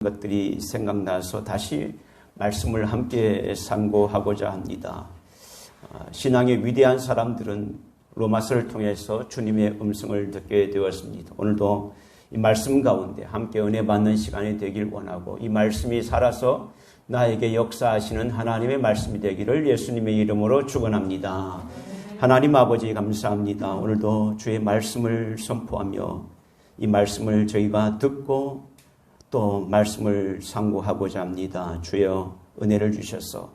것들이 생각나서 다시 말씀을 함께 상고하고자 합니다. 신앙의 위대한 사람들은 로마서를 통해서 주님의 음성을 듣게 되었습니다. 오늘도 이 말씀 가운데 함께 은혜 받는 시간이 되길 원하고 이 말씀이 살아서 나에게 역사하시는 하나님의 말씀이 되기를 예수님의 이름으로 축원합니다. 하나님 아버지 감사합니다. 오늘도 주의 말씀을 선포하며 이 말씀을 저희가 듣고 또 말씀을 상고하고자 합니다. 주여 은혜를 주셔서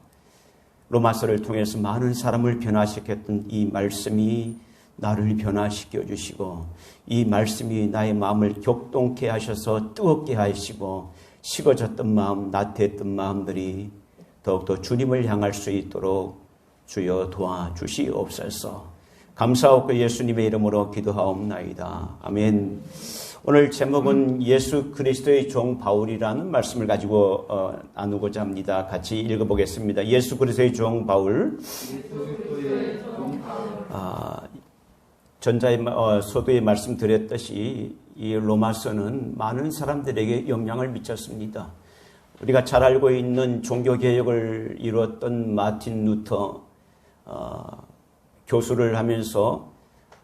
로마서를 통해서 많은 사람을 변화시켰던 이 말씀이 나를 변화시켜 주시고 이 말씀이 나의 마음을 격동케 하셔서 뜨겁게 하시고 식어졌던 마음, 나태했던 마음들이 더욱더 주님을 향할 수 있도록 주여 도와주시옵소서. 감사하고 예수님의 이름으로 기도하옵나이다. 아멘. 오늘 제목은 예수 그리스도의 종 바울이라는 말씀을 가지고 나누고자 합니다. 같이 읽어보겠습니다. 예수 그리스도의 종 바울. 전자의 서두에 말씀드렸듯이 이 로마서는 많은 사람들에게 영향을 미쳤습니다. 우리가 잘 알고 있는 종교개혁을 이루었던 마틴 루터 교수를 하면서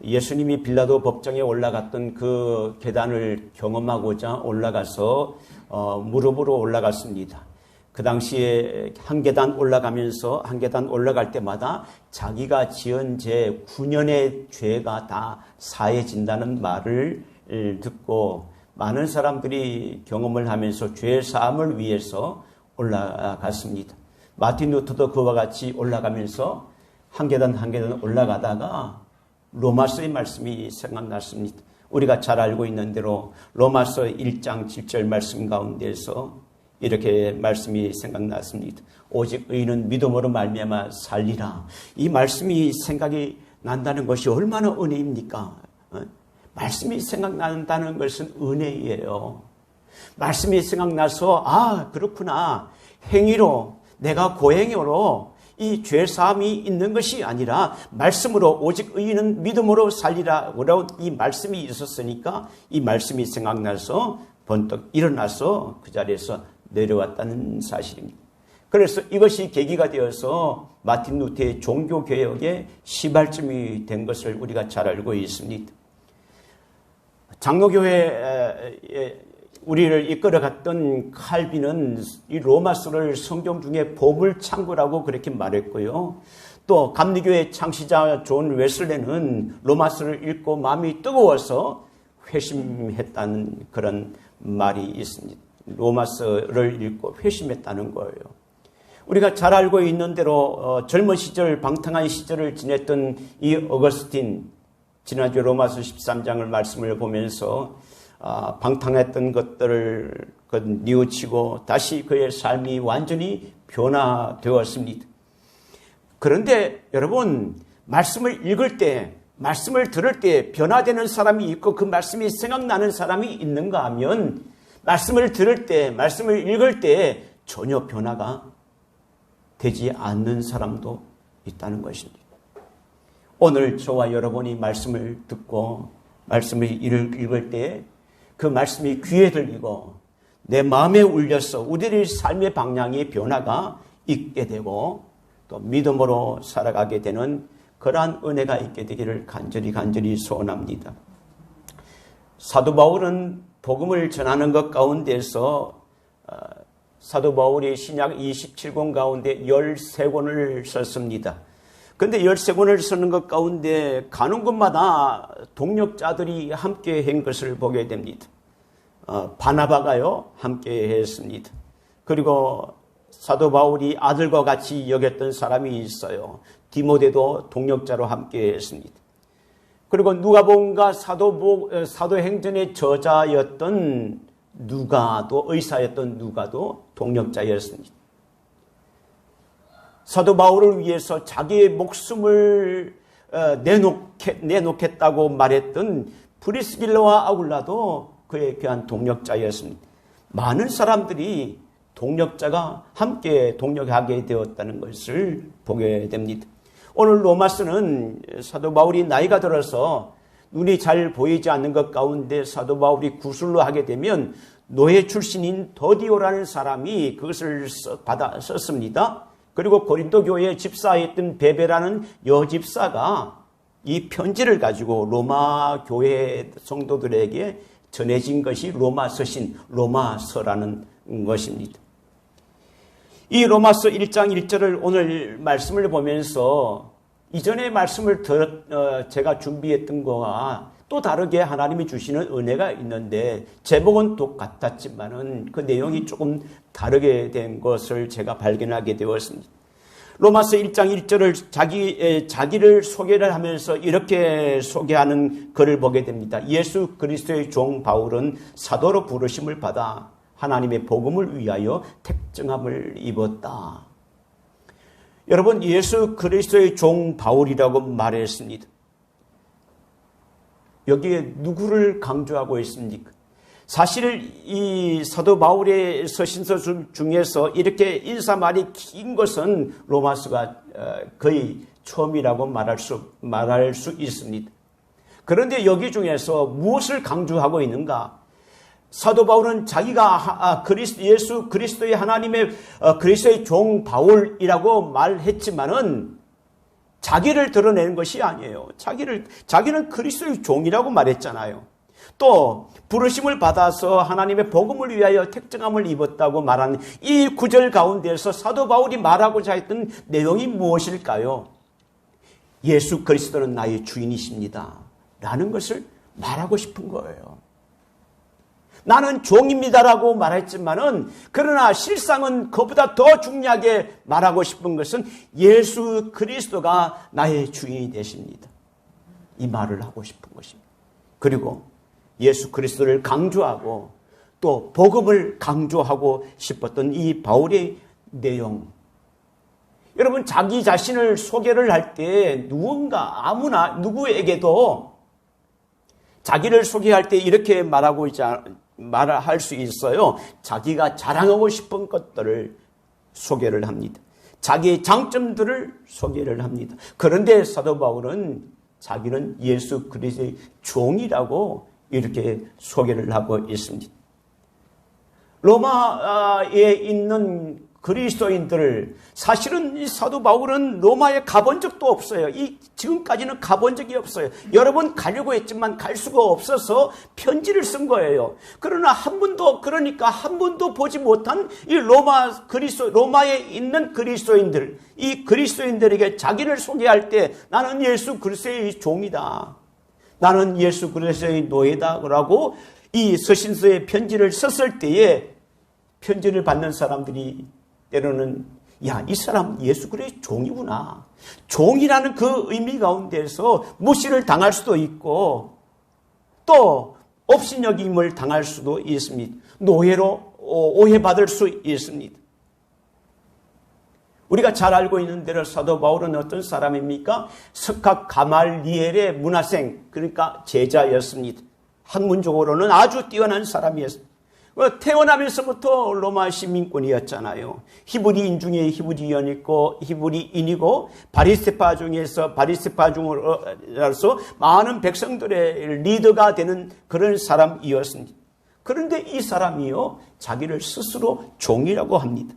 예수님이 빌라도 법정에 올라갔던 그 계단을 경험하고자 올라가서 무릎으로 올라갔습니다. 그 당시에 한 계단 올라가면서 한 계단 올라갈 때마다 자기가 지은 죄 9년의 죄가 다 사해진다는 말을 듣고 많은 사람들이 경험을 하면서 죄 사함을 위해서 올라갔습니다. 마틴 루터도 그와 같이 올라가면서 한 계단 한 계단 올라가다가 로마서의 말씀이 생각났습니다. 우리가 잘 알고 있는 대로 로마서 1장 7절 말씀 가운데서 이렇게 말씀이 생각났습니다. 오직 의인은 믿음으로 말미암아 살리라. 이 말씀이 생각이 난다는 것이 얼마나 은혜입니까? 말씀이 생각난다는 것은 은혜예요. 말씀이 생각나서 그렇구나. 행위로 내가 고행으로 이 죄사함이 있는 것이 아니라 말씀으로 오직 의인은 믿음으로 살리라고 이 말씀이 있었으니까 이 말씀이 생각나서 번뜩 일어나서 그 자리에서 내려왔다는 사실입니다. 그래서 이것이 계기가 되어서 마틴 루터의 종교개혁의 시발점이 된 것을 우리가 잘 알고 있습니다. 장로교회에 우리를 이끌어갔던 칼빈은 이 로마서를 성경 중에 보물창고라고 그렇게 말했고요. 또 감리교회 창시자 존 웨슬레는 로마서를 읽고 마음이 뜨거워서 회심했다는 그런 말이 있습니다. 로마서를 읽고 회심했다는 거예요. 우리가 잘 알고 있는 대로 젊은 시절 방탕한 시절을 지냈던 이 어거스틴, 지난주 로마서 13장을 말씀을 보면서 방탕했던 것들을 뉘우치고 다시 그의 삶이 완전히 변화되었습니다. 그런데 여러분, 말씀을 읽을 때, 말씀을 들을 때 변화되는 사람이 있고 그 말씀이 생각나는 사람이 있는가 하면 말씀을 들을 때, 말씀을 읽을 때 전혀 변화가 되지 않는 사람도 있다는 것입니다. 오늘 저와 여러분이 말씀을 듣고 말씀을 읽을 때 그 말씀이 귀에 들리고 내 마음에 울려서 우리의 삶의 방향의 변화가 있게 되고 또 믿음으로 살아가게 되는 그러한 은혜가 있게 되기를 간절히 소원합니다. 사도 바울은 복음을 전하는 것 가운데서 사도 바울이 신약 27권 가운데 13권을 썼습니다. 그런데 13권을 쓰는 것 가운데 가는 곳마다 동력자들이 함께 한 것을 보게 됩니다. 바나바가요 함께 했습니다. 그리고 사도 바울이 아들과 같이 여겼던 사람이 있어요. 디모데도 동력자로 함께 했습니다. 그리고 누가복음과 사도행전의 저자였던 누가도, 의사였던 누가도 동력자였습니다. 사도 바울을 위해서 자기의 목숨을 내놓겠다고 말했던 브리스길라와 아굴라도 그의 귀한 동력자였습니다. 많은 사람들이 동력자가 함께 동력하게 되었다는 것을 보게 됩니다. 오늘 로마서는 사도 바울이 나이가 들어서 눈이 잘 보이지 않는 것 가운데 사도 바울이 구술로 하게 되면 노예 출신인 더디오라는 사람이 그것을 썼습니다. 그리고 고린도 교회에 집사했던 베베라는 여집사가 이 편지를 가지고 로마 교회 성도들에게 전해진 것이 로마 서신, 로마서라는 것입니다. 이 로마서 1장 1절을 오늘 말씀을 보면서 이전의 말씀을 제가 준비했던 거와 또 다르게 하나님이 주시는 은혜가 있는데 제목은 똑같았지만은 그 내용이 조금 다르게 된 것을 제가 발견하게 되었습니다. 로마서 1장 1절을 자기를 소개를 하면서 이렇게 소개하는 글을 보게 됩니다. 예수 그리스도의 종 바울은 사도로 부르심을 받아 하나님의 복음을 위하여 택정함을 입었다. 여러분, 예수 그리스도의 종 바울이라고 말했습니다. 여기에 누구를 강조하고 있습니까? 사실 이 사도 바울의 서신서 중에서 이렇게 인사말이 긴 것은 로마서가 거의 처음이라고 말할 수 있습니다. 그런데 여기 중에서 무엇을 강조하고 있는가? 사도 바울은 자기가 예수 그리스도의 하나님의 그리스도의 종 바울이라고 말했지만은 자기를 드러내는 것이 아니에요. 자기는 그리스도의 종이라고 말했잖아요. 또 부르심을 받아서 하나님의 복음을 위하여 택정함을 입었다고 말하는 이 구절 가운데서 사도 바울이 말하고자 했던 내용이 무엇일까요? 예수 그리스도는 나의 주인이십니다 라는 것을 말하고 싶은 거예요. 나는 종입니다라고 말했지만은 그러나 실상은 그보다 더 중요하게 말하고 싶은 것은 예수 그리스도가 나의 주인이 되십니다. 이 말을 하고 싶은 것입니다. 그리고 예수 그리스도를 강조하고 또 복음을 강조하고 싶었던 이 바울의 내용. 여러분, 자기 자신을 소개를 할 때 아무나 누구에게도 자기를 소개할 때 이렇게 말할 수 있어요. 자기가 자랑하고 싶은 것들을 소개를 합니다. 자기의 장점들을 소개를 합니다. 그런데 사도 바울은 자기는 예수 그리스도의 종이라고 이렇게 소개를 하고 있습니다. 로마에 있는 그리스도인들을 사실은 이 사도 바울은 로마에 가본 적도 없어요. 지금까지는 가본 적이 없어요. 여러 번 가려고 했지만 갈 수가 없어서 편지를 쓴 거예요. 그러나 한 번도 보지 못한 이 로마에 있는 그리스도인들, 이 그리스도인들에게 자기를 소개할 때 나는 예수 그리스도의 종이다. 나는 예수 그리스도의 노예다라고 이 서신서에 편지를 썼을 때에 편지를 받는 사람들이 때로는 이 사람 예수 그리스도의 종이구나. 종이라는 그 의미 가운데서 무시를 당할 수도 있고 또 업신여김을 당할 수도 있습니다. 노예로 오해받을 수 있습니다. 우리가 잘 알고 있는 대로 사도 바울은 어떤 사람입니까? 석학 가말리엘의 문화생, 그러니까 제자였습니다. 학문적으로는 아주 뛰어난 사람이었습니다. 태어나면서부터 로마 시민권이었잖아요. 히브리인 중에 히브리인이고 바리새파 중에서 바리새파중으로서 많은 백성들의 리더가 되는 그런 사람이었습니다. 그런데 이 사람이요, 자기를 스스로 종이라고 합니다.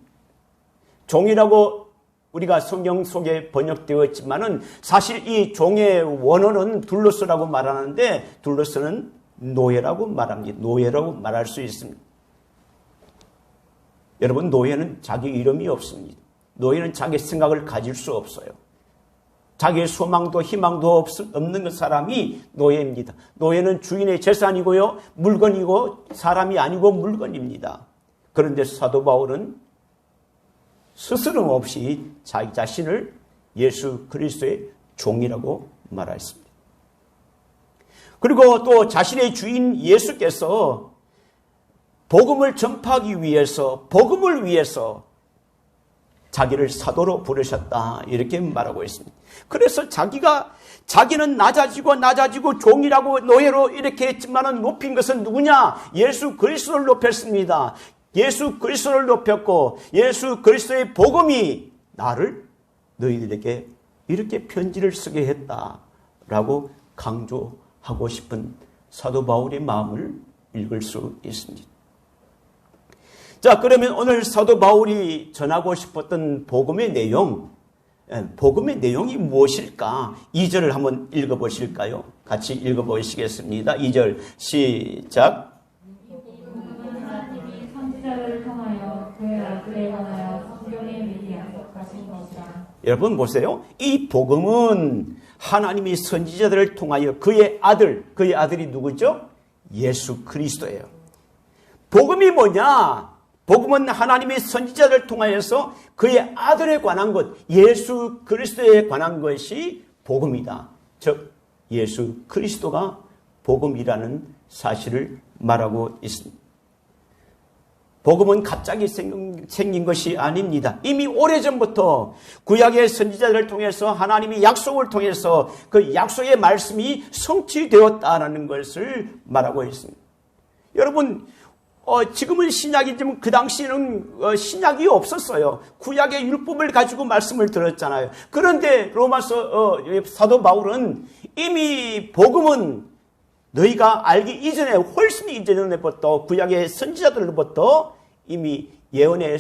종이라고 우리가 성경 속에 번역되어 있지만은 사실 이 종의 원어는 둘로스라고 말하는데 둘로스는 노예라고 말합니다. 노예라고 말할 수 있습니다. 여러분, 노예는 자기 이름이 없습니다. 노예는 자기 생각을 가질 수 없어요. 자기의 소망도 희망도 없는 사람이 노예입니다. 노예는 주인의 재산이고요, 물건이고 사람이 아니고 물건입니다. 그런데 사도 바울은 스스럼 없이 자기 자신을 예수 그리스도의 종이라고 말했습니다. 그리고 또 자신의 주인 예수께서 복음을 전파하기 위해서, 복음을 위해서 자기를 사도로 부르셨다, 이렇게 말하고 있습니다. 그래서 자기는 낮아지고 종이라고 노예로 이렇게 했지만은 높인 것은 누구냐? 예수 그리스도를 높였습니다. 예수 그리스도를 높였고 예수 그리스도의 복음이 나를 너희들에게 이렇게 편지를 쓰게 했다라고 강조하고 싶은 사도 바울의 마음을 읽을 수 있습니다. 자, 그러면 오늘 사도 바울이 전하고 싶었던 복음의 내용이 무엇일까? 2절을 한번 읽어보실까요? 같이 읽어보시겠습니다. 2절 시작. 하나님이 선지자를 통하여 그의 아들에 관하여 성경에 미리 약속하신 것이라. 여러분 보세요. 이 복음은 하나님이 선지자들을 통하여 그의 아들이 누구죠? 예수 그리스도예요. 복음이 뭐냐? 복음은 하나님의 선지자들을 통하여서 그의 아들에 관한 것, 예수 그리스도에 관한 것이 복음이다. 즉 예수 그리스도가 복음이라는 사실을 말하고 있습니다. 복음은 갑자기 생긴 것이 아닙니다. 이미 오래전부터 구약의 선지자들을 통해서 하나님이 약속을 통해서 그 약속의 말씀이 성취되었다는 것을 말하고 있습니다. 여러분, 지금은 신약이지만 그 당시에는 신약이 없었어요. 구약의 율법을 가지고 말씀을 들었잖아요. 그런데 로마서 사도 바울은 이미 복음은 너희가 알기 이전에 훨씬 이전에부터 구약의 선지자들로부터 이미 예언해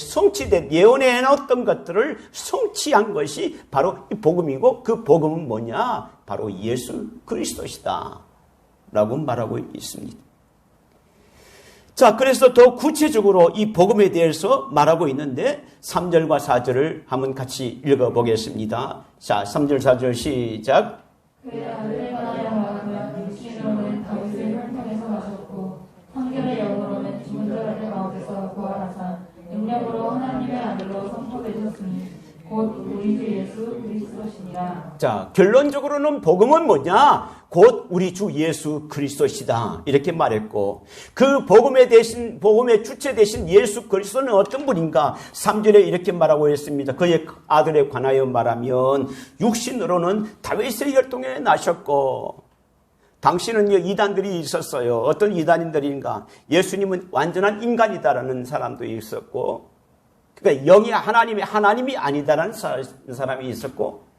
놓았던 것들을 성취한 것이 바로 이 복음이고 그 복음은 뭐냐? 바로 예수 그리스도시다 라고 말하고 있습니다. 자, 그래서 더 구체적으로 이 복음에 대해서 말하고 있는데 3절과 4절을 한번 같이 읽어보겠습니다. 자, 3절 4절 시작. 그의 아들에 관하여 말하면 육신으로는 다윗의 혈통에서 나셨고 성결의 영으로는 죽은 자들 가운데서 부활하사 능력으로 하나님의 아들로 선포되셨으니 곧 우리 주 예수 그리스도시니라. 자, 결론적으로는 복음은 뭐냐? 곧 우리 주 예수 그리스도시다 이렇게 말했고, 그 복음의 주체 되신 예수 그리스도는 어떤 분인가? 3절에 이렇게 말하고 있습니다. 그의 아들에 관하여 말하면 육신으로는 다윗의 혈통에 나셨고, 당시는 이단들이 있었어요. 어떤 이단인들인가? 예수님은 완전한 인간이다라는 사람도 있었고, 그러니까 영이 하나님이 아니다라는 사람이 있었고,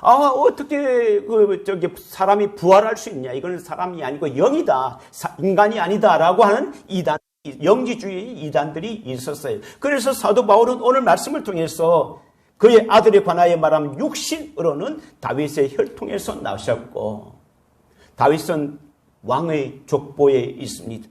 어떻게 사람이 부활할 수 있냐? 이거는 사람이 아니고 영이다, 인간이 아니다라고 하는 영지주의 이단들이 있었어요. 그래서 사도 바울은 오늘 말씀을 통해서 그의 아들에 관하여 말하면 육신으로는 다윗의 혈통에서 나셨고, 다윗은 왕의 족보에 있습니다.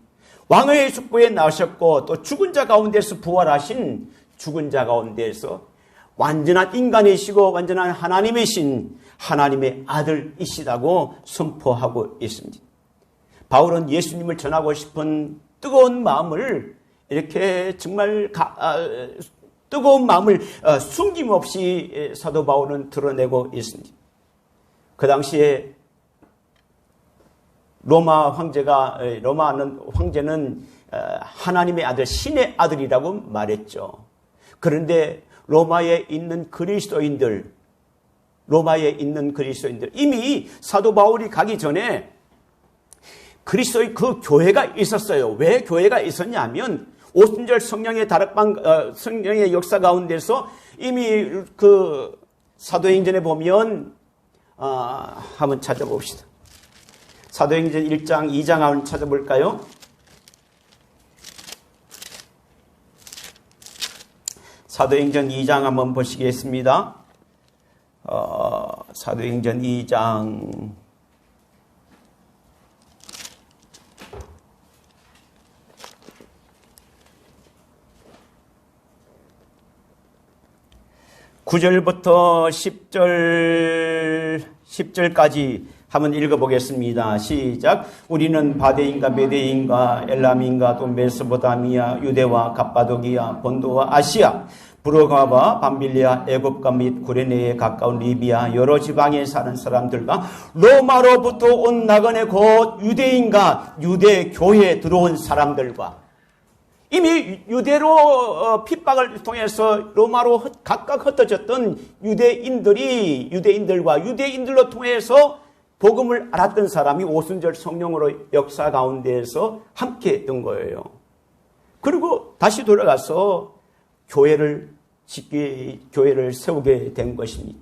왕의 족보에 나셨고, 또 죽은 자 가운데서 부활하신 죽은 자 가운데에서 완전한 인간이시고 완전한 하나님이신 하나님의 아들이시다고 선포하고 있습니다. 바울은 예수님을 전하고 싶은 뜨거운 마음을 이렇게 정말 뜨거운 마음을 숨김없이 사도 바울은 드러내고 있습니다. 그 당시에 로마는 황제는 하나님의 아들, 신의 아들이라고 말했죠. 그런데 로마에 있는 그리스도인들, 이미 사도 바울이 가기 전에 그리스도의 그 교회가 있었어요. 왜 교회가 있었냐면 오순절 성령의 성령의 역사 가운데서 이미 그 사도행전에 보면 한번 찾아봅시다. 사도행전 1장, 2장 한번 찾아볼까요? 사도행전 2장 한번 보시겠습니다. 사도행전 2장 9절부터 10절까지 한번 읽어보겠습니다. 시작. 우리는 바데인과 메데인과 엘람인과 또 메소포타미아, 유대와 갑바도기아, 본도와 아시아, 브로가와 밤빌리아, 애굽과 및 구레네에 가까운 리비아 여러 지방에 사는 사람들과 로마로부터 온 나그네 곧 유대인과 유대 교회에 들어온 사람들과 이미 유대로 핍박을 통해서 로마로 각각 흩어졌던 유대인들과 유대인들로 통해서 복음을 알았던 사람이 오순절 성령으로 역사 가운데에서 함께 했던 거예요. 그리고 다시 돌아가서 교회를 세우게 된 것입니다.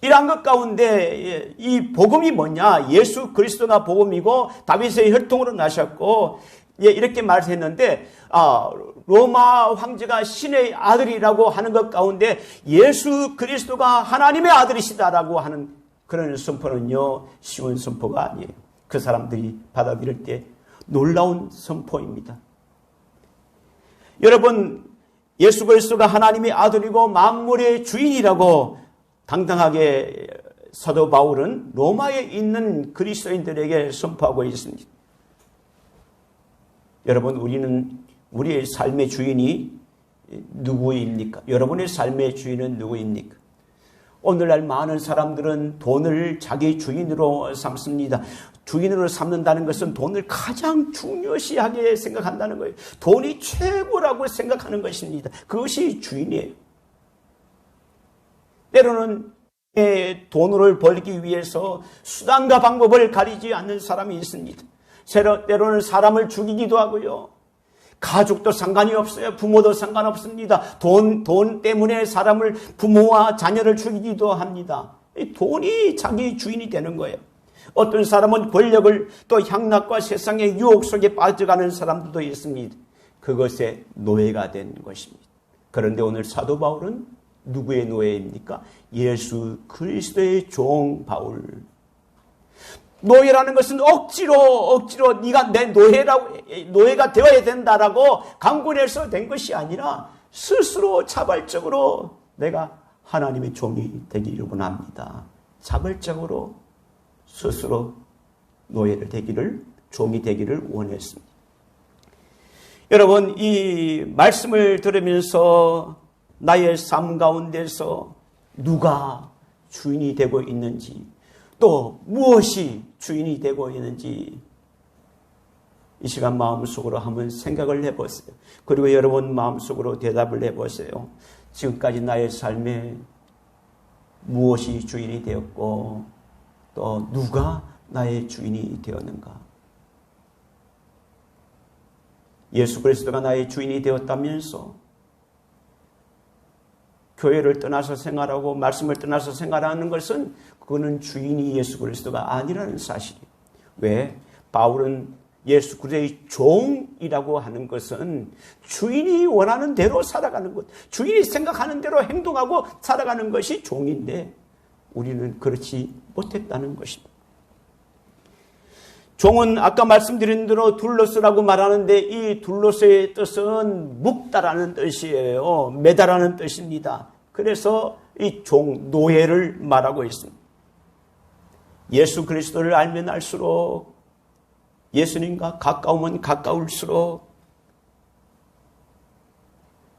이러한 것 가운데 이 복음이 뭐냐? 예수 그리스도가 복음이고 다윗의 혈통으로 나셨고 이렇게 말했는데 로마 황제가 신의 아들이라고 하는 것 가운데 예수 그리스도가 하나님의 아들이시다라고 하는 그런 선포는요, 쉬운 선포가 아니에요. 그 사람들이 받아들일 때 놀라운 선포입니다. 여러분, 예수 그리스도가 하나님의 아들이고 만물의 주인이라고 당당하게 사도 바울은 로마에 있는 그리스도인들에게 선포하고 있습니다. 여러분, 우리의 삶의 주인이 누구입니까? 여러분의 삶의 주인은 누구입니까? 오늘날 많은 사람들은 돈을 자기 주인으로 삼습니다. 주인으로 삼는다는 것은 돈을 가장 중요시하게 생각한다는 거예요. 돈이 최고라고 생각하는 것입니다. 그것이 주인이에요. 때로는 돈을 벌기 위해서 수단과 방법을 가리지 않는 사람이 있습니다. 때로는 사람을 죽이기도 하고요. 가족도 상관이 없어요. 부모도 상관없습니다. 돈 때문에 부모와 자녀를 죽이기도 합니다. 돈이 자기 주인이 되는 거예요. 어떤 사람은 권력을 또 향락과 세상의 유혹 속에 빠져가는 사람들도 있습니다. 그것의 노예가 된 것입니다. 그런데 오늘 사도 바울은 누구의 노예입니까? 예수 그리스도의 종 바울. 노예라는 것은 억지로 네가 내 노예가 되어야 된다라고 강권해서 된 것이 아니라 스스로 자발적으로 내가 하나님의 종이 되기를 원합니다. 자발적으로 스스로 노예를 되기를, 종이 되기를 원했습니다. 여러분, 이 말씀을 들으면서 나의 삶 가운데서 누가 주인이 되고 있는지, 또 무엇이 주인이 되고 있는지 이 시간 마음속으로 한번 생각을 해보세요. 그리고 여러분 마음속으로 대답을 해보세요. 지금까지 나의 삶에 무엇이 주인이 되었고 또 누가 나의 주인이 되었는가? 예수 그리스도가 나의 주인이 되었다면서 교회를 떠나서 생활하고 말씀을 떠나서 생활하는 것은 그거는 주인이 예수 그리스도가 아니라는 사실이에요. 왜? 바울은 예수 그리스도의 종이라고 하는 것은 주인이 원하는 대로 살아가는 것, 주인이 생각하는 대로 행동하고 살아가는 것이 종인데 우리는 그렇지 못했다는 것입니다. 종은 아까 말씀드린 대로 둘러스라고 말하는데 이 둘러스의 뜻은 묶다라는 뜻이에요. 매다라는 뜻입니다. 그래서 이 종, 노예를 말하고 있습니다. 예수 그리스도를 알면 알수록 예수님과 가까우면 가까울수록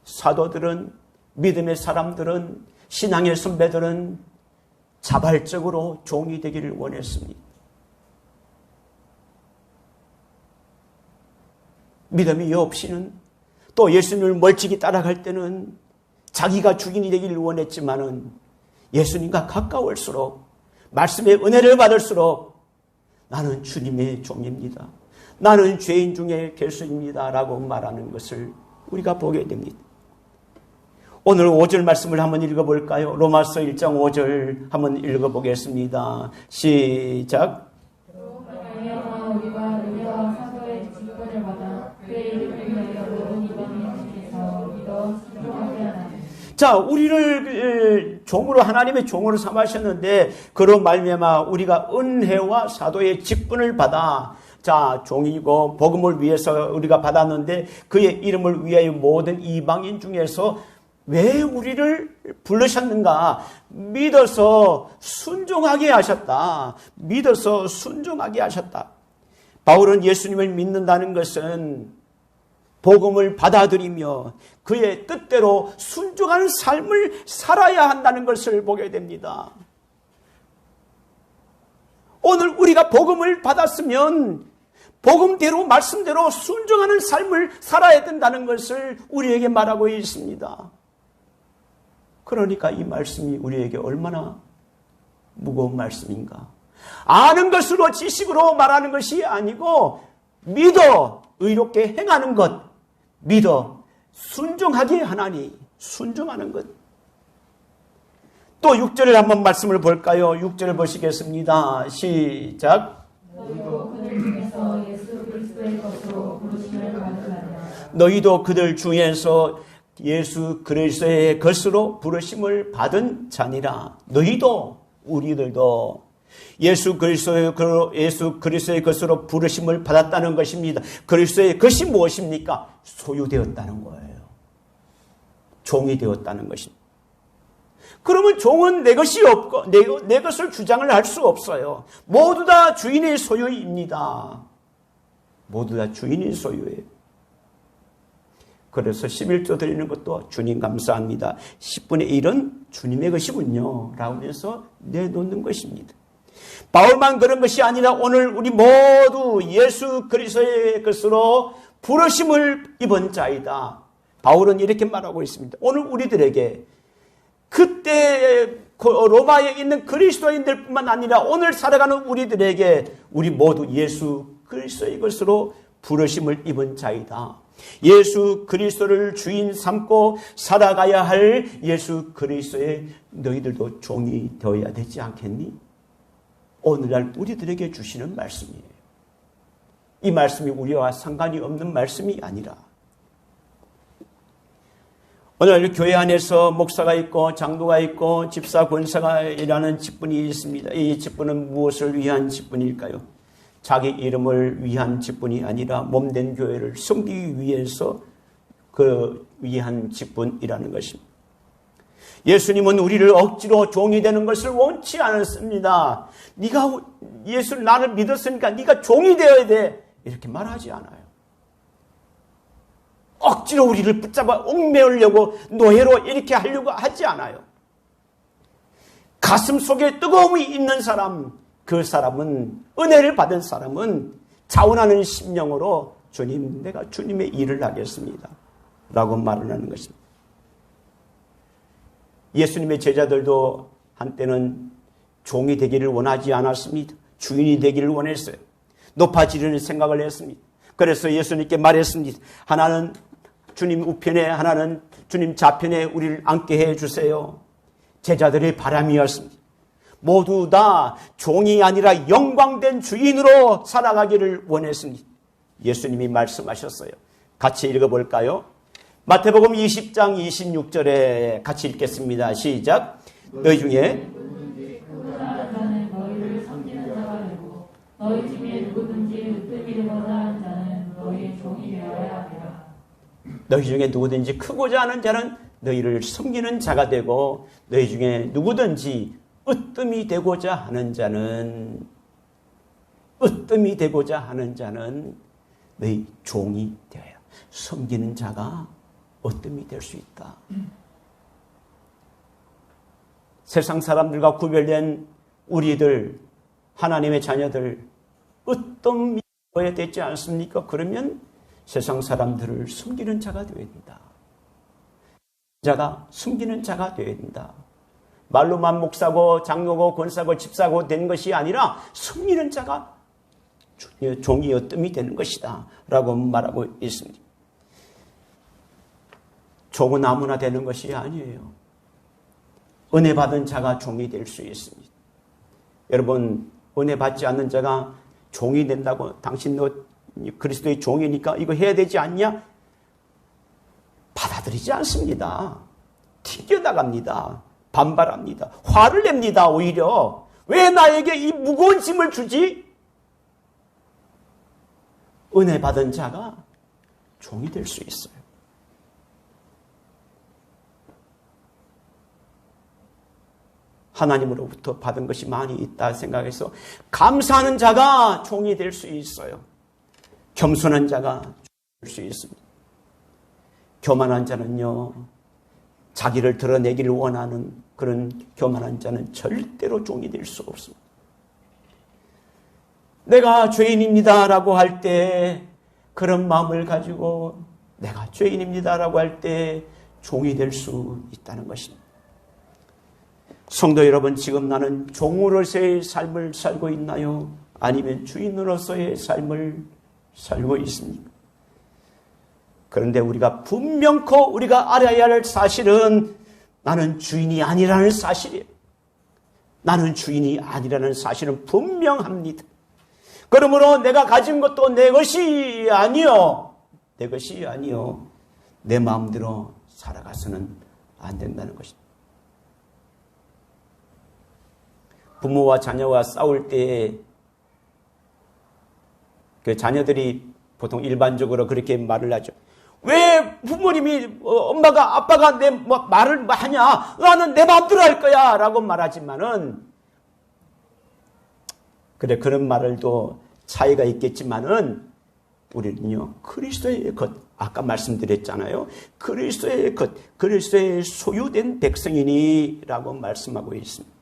사도들은, 믿음의 사람들은, 신앙의 선배들은 자발적으로 종이 되기를 원했습니다. 믿음이 없이는 또 예수님을 멀찍이 따라갈 때는 자기가 주인이 되기를 원했지만은 예수님과 가까울수록 말씀의 은혜를 받을수록 나는 주님의 종입니다. 나는 죄인 중에 결수입니다. 라고 말하는 것을 우리가 보게 됩니다. 오늘 5절 말씀을 한번 읽어볼까요? 로마서 1장 5절 한번 읽어보겠습니다. 시작. 우리가 의와 사도의 직분을 받아 그의 이름을 위하여 모든 이방인에게서 믿어 순종하게 하나니. 자, 우리를 종으로, 하나님의 종으로 삼으셨는데 그로 말미암아 우리가 은혜와 사도의 직분을 받아, 자, 종이고 복음을 위해서 우리가 받았는데 그의 이름을 위하여 모든 이방인 중에서 왜 우리를 부르셨는가? 믿어서 순종하게 하셨다. 믿어서 순종하게 하셨다. 바울은 예수님을 믿는다는 것은 복음을 받아들이며 그의 뜻대로 순종하는 삶을 살아야 한다는 것을 보게 됩니다. 오늘 우리가 복음을 받았으면 복음대로, 말씀대로 순종하는 삶을 살아야 된다는 것을 우리에게 말하고 있습니다. 그러니까 이 말씀이 우리에게 얼마나 무거운 말씀인가. 아는 것으로, 지식으로 말하는 것이 아니고 믿어 의롭게 행하는 것, 믿어 순종하게 하나니 순종하는 것. 또 6절을 한번 말씀을 볼까요? 6절을 보시겠습니다. 시작. 너희도 그들 중에서 예수 그리스도의 것으로 부르심을 받으려니와 너희도 그들 중에서 예수 그리스도의 것으로 부르심을 받은 자니라. 너희도, 우리들도 예수 그리스도의 것으로 부르심을 받았다는 것입니다. 그리스도의 것이 무엇입니까? 소유되었다는 거예요. 종이 되었다는 것입니다. 그러면 종은 내 것이 없고 내 것을 주장을 할 수 없어요. 모두 다 주인의 소유입니다. 모두 다 주인의 소유예요. 그래서 11조 드리는 것도 주님 감사합니다. 10분의 1은 주님의 것이군요. 라고 해서 내놓는 것입니다. 바울만 그런 것이 아니라 오늘 우리 모두 예수 그리스도의 것으로 부르심을 입은 자이다. 바울은 이렇게 말하고 있습니다. 오늘 우리들에게 그때 로마에 있는 그리스도인들 뿐만 아니라 오늘 살아가는 우리들에게 우리 모두 예수 그리스도의 것으로 부르심을 입은 자이다. 예수 그리스도를 주인 삼고 살아가야 할 예수 그리스도의 너희들도 종이 되어야 되지 않겠니? 오늘날 우리들에게 주시는 말씀이에요. 이 말씀이 우리와 상관이 없는 말씀이 아니라 오늘 교회 안에서 목사가 있고 장로가 있고 집사 권사가 일하는 직분이 있습니다. 이 직분은 무엇을 위한 직분일까요? 자기 이름을 위한 직분이 아니라 몸된 교회를 섬기기 위해서 위한 직분이라는 것입니다. 예수님은 우리를 억지로 종이 되는 것을 원치 않았습니다. 네가 나를 믿었으니까 네가 종이 되어야 돼. 이렇게 말하지 않아요. 억지로 우리를 붙잡아 얽매우려고 노예로 이렇게 하려고 하지 않아요. 가슴 속에 뜨거움이 있는 사람, 그 사람은, 은혜를 받은 사람은 자원하는 심령으로 주님, 내가 주님의 일을 하겠습니다. 라고 말을 하는 것입니다. 예수님의 제자들도 한때는 종이 되기를 원하지 않았습니다. 주인이 되기를 원했어요. 높아지려는 생각을 했습니다. 그래서 예수님께 말했습니다. 하나는 주님 우편에, 하나는 주님 좌편에 우리를 앉게 해주세요. 제자들의 바람이었습니다. 모두 다 종이 아니라 영광된 주인으로 살아가기를 원했습니다. 예수님이 말씀하셨어요. 같이 읽어볼까요? 마태복음 20장 26절에 같이 읽겠습니다. 시작. 너희 중에 너희 중에 누구든지 으뜸이 되고자 하는 자는 너희의 종이 되어야 하리라. 너희 중에 누구든지 크고자 하는 자는 너희를 섬기는 자가 되고 너희 중에 누구든지 으뜸이 되고자 하는 자는 너희 종이 되어야. 섬기는 자가 으뜸이 될 수 있다. 세상 사람들과 구별된 우리들, 하나님의 자녀들, 으뜸이 되어야 되지 않습니까? 그러면 세상 사람들을 숨기는 자가 되어야 된다. 숨기는 자가 되어야 된다. 말로만 목사고 장로고 권사고 집사고 된 것이 아니라 숨기는 자가 종이 으뜸이 되는 것이다. 라고 말하고 있습니다. 종은 아무나 되는 것이 아니에요. 은혜 받은 자가 종이 될 수 있습니다. 여러분, 은혜 받지 않는 자가 종이 된다고 당신도 그리스도의 종이니까 이거 해야 되지 않냐? 받아들이지 않습니다. 튕겨나갑니다. 반발합니다. 화를 냅니다. 오히려. 왜 나에게 이 무거운 짐을 주지? 은혜 받은 자가 종이 될 수 있어요. 하나님으로부터 받은 것이 많이 있다 생각해서 감사하는 자가 종이 될 수 있어요. 겸손한 자가 될 수 있습니다. 교만한 자는요, 자기를 드러내기를 원하는 그런 교만한 자는 절대로 종이 될 수 없습니다. 내가 죄인입니다라고 할 때 그런 마음을 가지고 내가 죄인입니다라고 할 때 종이 될 수 있다는 것입니다. 성도 여러분, 지금 나는 종으로서의 삶을 살고 있나요? 아니면 주인으로서의 삶을 살고 있습니까? 그런데 우리가 분명코 우리가 알아야 할 사실은 나는 주인이 아니라는 사실이에요. 나는 주인이 아니라는 사실은 분명합니다. 그러므로 내가 가진 것도 내 것이 아니요. 내 것이 아니요. 내 마음대로 살아가서는 안 된다는 것입니다. 부모와 자녀와 싸울 때 그 자녀들이 보통 일반적으로 그렇게 말을 하죠. 왜 부모님이 엄마가 아빠가 내 말을 하냐? 나는 내 마음대로 할 거야 라고 말하지만은 그래 그런 말을도 차이가 있겠지만은 우리는요 그리스도의 것 아까 말씀드렸잖아요. 그리스도의 것 그리스도의 소유된 백성이니라고 말씀하고 있습니다.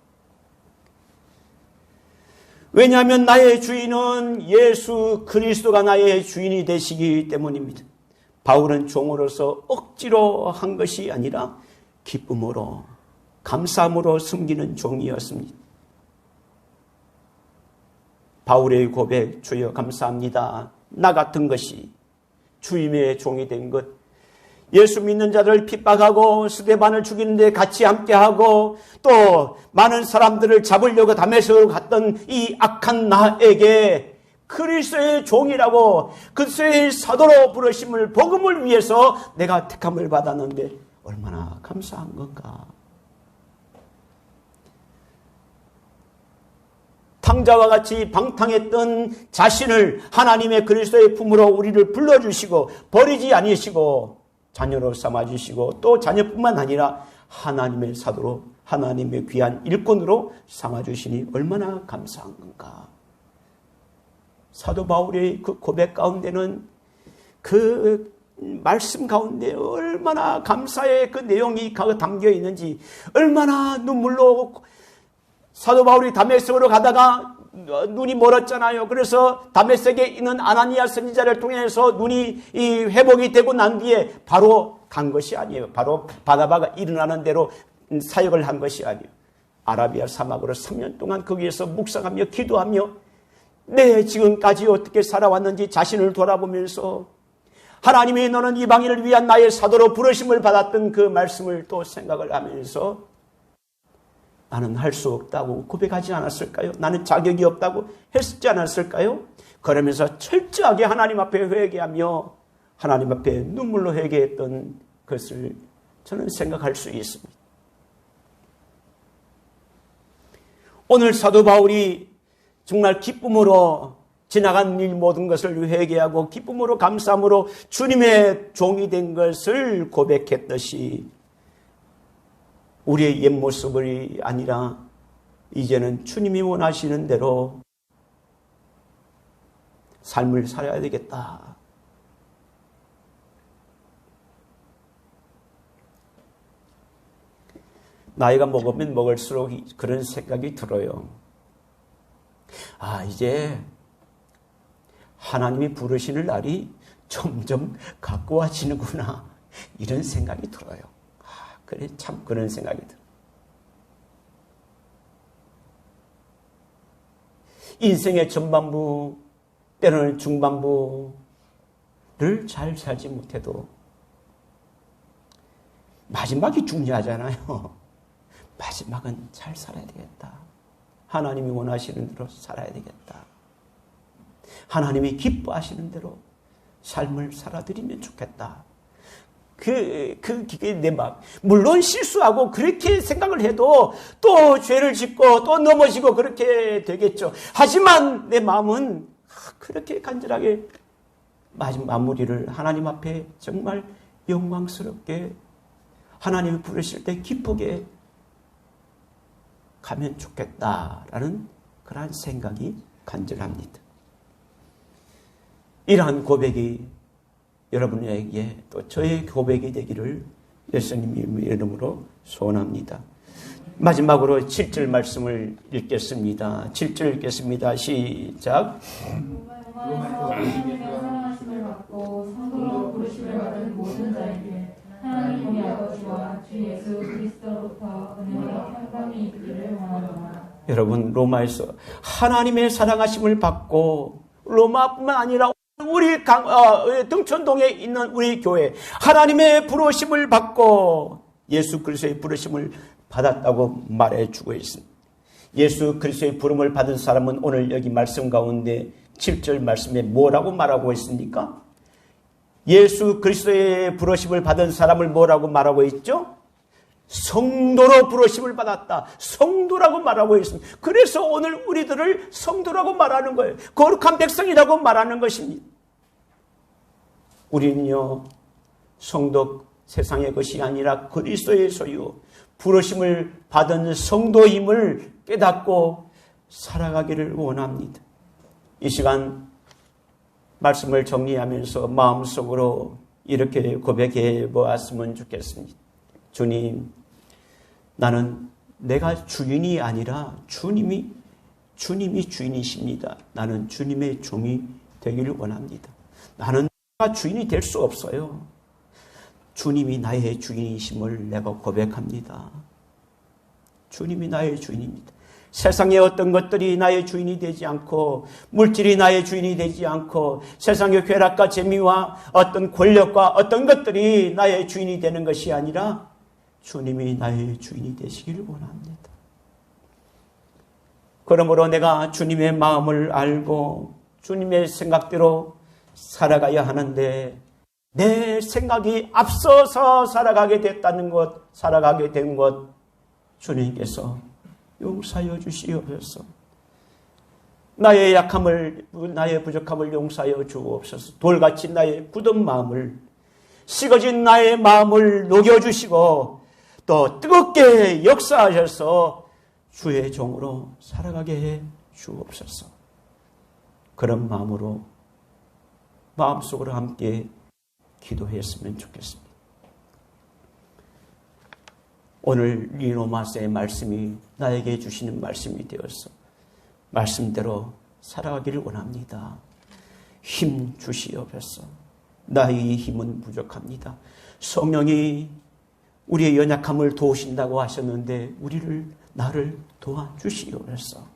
왜냐하면 나의 주인은 예수 그리스도가 나의 주인이 되시기 때문입니다. 바울은 종으로서 억지로 한 것이 아니라 기쁨으로 감사함으로 섬기는 종이었습니다. 바울의 고백, 주여 감사합니다. 나 같은 것이 주님의 종이 된 것, 예수 믿는 자들을 핍박하고 스데반을 죽이는데 같이 함께하고 또 많은 사람들을 잡으려고 다메섹으로 갔던 이 악한 나에게 그리스도의 종이라고 그리스도의 사도로 부르심을 복음을 위해서 내가 택함을 받았는데 얼마나 감사한 건가. 탕자와 같이 방탕했던 자신을 하나님의 그리스도의 품으로 우리를 불러주시고 버리지 아니시고 자녀로 삼아주시고 또 자녀뿐만 아니라 하나님의 사도로 하나님의 귀한 일꾼으로 삼아주시니 얼마나 감사한 건가. 사도 바울의 그 고백 가운데는 그 말씀 가운데 얼마나 감사의 그 내용이 담겨 있는지 얼마나 눈물로 사도 바울이 다메섹으로 가다가 눈이 멀었잖아요. 그래서 다메섹에 있는 아나니아 선지자를 통해서 눈이 회복이 되고 난 뒤에 바로 간 것이 아니에요. 바로 바나바가 일어나는 대로 사역을 한 것이 아니에요. 아라비아 사막으로 3년 동안 거기에서 묵상하며 기도하며 지금까지 어떻게 살아왔는지 자신을 돌아보면서 하나님이 너는 이방인을 위한 나의 사도로 부르심을 받았던 그 말씀을 또 생각을 하면서 나는 할 수 없다고 고백하지 않았을까요? 나는 자격이 없다고 했지 않았을까요? 그러면서 철저하게 하나님 앞에 회개하며 하나님 앞에 눈물로 회개했던 것을 저는 생각할 수 있습니다. 오늘 사도 바울이 정말 기쁨으로 지나간 일 모든 것을 회개하고 기쁨으로 감사함으로 주님의 종이 된 것을 고백했듯이 우리의 옛모습이 아니라 이제는 주님이 원하시는 대로 삶을 살아야 되겠다. 나이가 먹으면 먹을수록 그런 생각이 들어요. 이제 하나님이 부르시는 날이 점점 가까워지는구나. 이런 생각이 들어요. 그래, 참 그런 생각이 들어요. 인생의 전반부, 때로는 중반부를 잘 살지 못해도 마지막이 중요하잖아요. 마지막은 잘 살아야 되겠다. 하나님이 원하시는 대로 살아야 되겠다. 하나님이 기뻐하시는 대로 삶을 살아드리면 좋겠다. 그게 내 마음. 물론 실수하고 그렇게 생각을 해도 또 죄를 짓고 또 넘어지고 그렇게 되겠죠. 하지만 내 마음은 그렇게 간절하게 마무리를 하나님 앞에 정말 영광스럽게 하나님이 부르실 때 기쁘게 가면 좋겠다라는 그러한 생각이 간절합니다. 이러한 고백이 여러분에게 또 저의 고백이 되기를 예수님 이름으로 소원합니다. 마지막으로 7절 말씀을 읽겠습니다. 7절 읽겠습니다. 시작. 하나님의 사랑하심을 받고 성도로 부르심을 받은 모든 자에게 하나님 우리 아버지와 주 예수 그리스도로부터 은혜와 평강이 있기를 원하노라. 여러분 로마에서 하나님의 사랑하심을 받고 로마뿐만 아니라 우리 등촌동에 있는 우리 교회 하나님의 부르심을 받고 예수 그리스도의 부르심을 받았다고 말해주고 있습니다. 예수 그리스도의 부름을 받은 사람은 오늘 여기 말씀 가운데 7절 말씀에 뭐라고 말하고 있습니까? 예수 그리스도의 부르심을 받은 사람을 뭐라고 말하고 있죠? 성도로 부르심을 받았다. 성도라고 말하고 있습니다. 그래서 오늘 우리들을 성도라고 말하는 거예요. 거룩한 백성이라고 말하는 것입니다. 우리는요, 성도 세상의 것이 아니라 그리스도의 소유, 부르심을 받은 성도임을 깨닫고 살아가기를 원합니다. 이 시간 말씀을 정리하면서 마음속으로 이렇게 고백해 보았으면 좋겠습니다. 주님, 나는 내가 주인이 아니라 주님이 주인이십니다. 나는 주님의 종이 되기를 원합니다. 나는 내가 주인이 될 수 없어요. 주님이 나의 주인이심을 내가 고백합니다. 주님이 나의 주인입니다. 세상의 어떤 것들이 나의 주인이 되지 않고, 물질이 나의 주인이 되지 않고, 세상의 쾌락과 재미와 어떤 권력과 어떤 것들이 나의 주인이 되는 것이 아니라 주님이 나의 주인이 되시기를 원합니다. 그러므로 내가 주님의 마음을 알고 주님의 생각대로 살아가야 하는데, 내 생각이 앞서서 살아가게 됐다는 것, 살아가게 된 것, 주님께서 용서하여 주시옵소서. 나의 약함을, 나의 부족함을 용서하여 주옵소서. 돌같이 나의 굳은 마음을, 식어진 나의 마음을 녹여주시고 또 뜨겁게 역사하셔서 주의 종으로 살아가게 해 주옵소서. 그런 마음으로, 마음속으로 함께 기도했으면 좋겠습니다. 오늘 이 로마서의 말씀이 나에게 주시는 말씀이 되어서 말씀대로 살아가기를 원합니다. 힘 주시옵소서. 나의 힘은 부족합니다. 성령이 우리의 연약함을 도우신다고 하셨는데 나를 도와주시옵소서.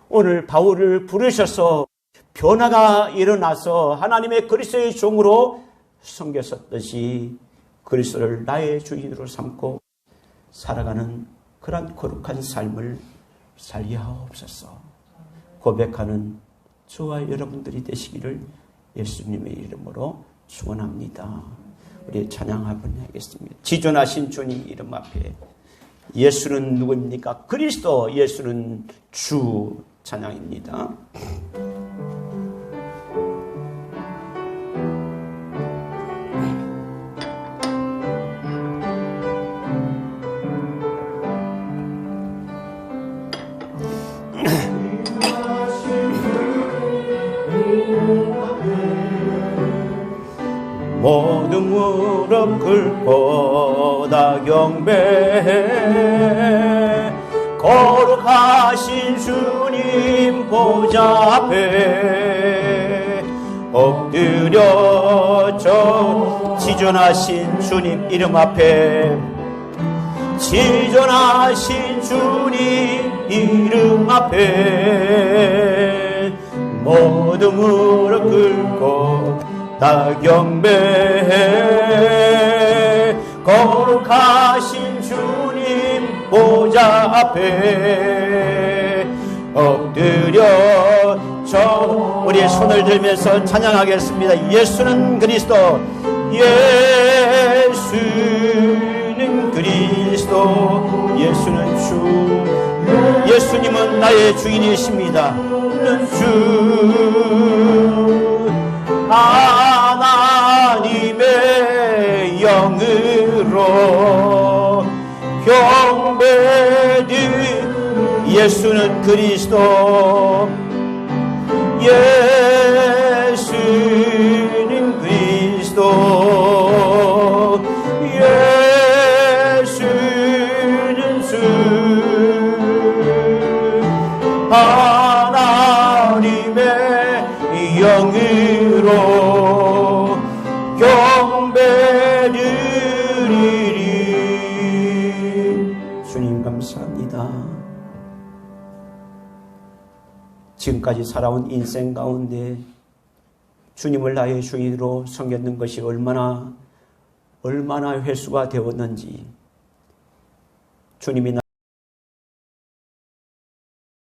오늘 바울을 부르셔서 변화가 일어나서 하나님의 그리스도의 종으로 섬겼었듯이 그리스도를 나의 주인으로 삼고 살아가는 그런 거룩한 삶을 살게 하옵소서. 고백하는 저와 여러분들이 되시기를 예수님의 이름으로 축원합니다. 우리 찬양 한번 하겠습니다. 지존하신 주님 이름 앞에 예수는 누구입니까? 그리스도, 예수는 주 찬양입니다. 모든 무릎 꿇고 다 경배해 거룩하신 주님 보좌 앞에 엎드려 저 지존하신 주님 이름 앞에 지존하신 주님 이름 앞에 모든 무릎 꿇고 다 경배해 거룩하신 주님 보좌 앞에 엎드려 저 우리의 손을 들면서 찬양하겠습니다. 예수는 그리스도, 예수는 그리스도, 예수는 주, 예수님은 나의 주인이십니다. 주 하나님의 영으로 경배드 예수는 그리스도, 예수는 그리스도, 예수는 주 하나님의 영으로 경배드리리. 주님 감사합니다. 지금까지 살아온 인생 가운데 주님을 나의 주인으로 섬겼는 것이 얼마나 회수가 되었는지, 주님이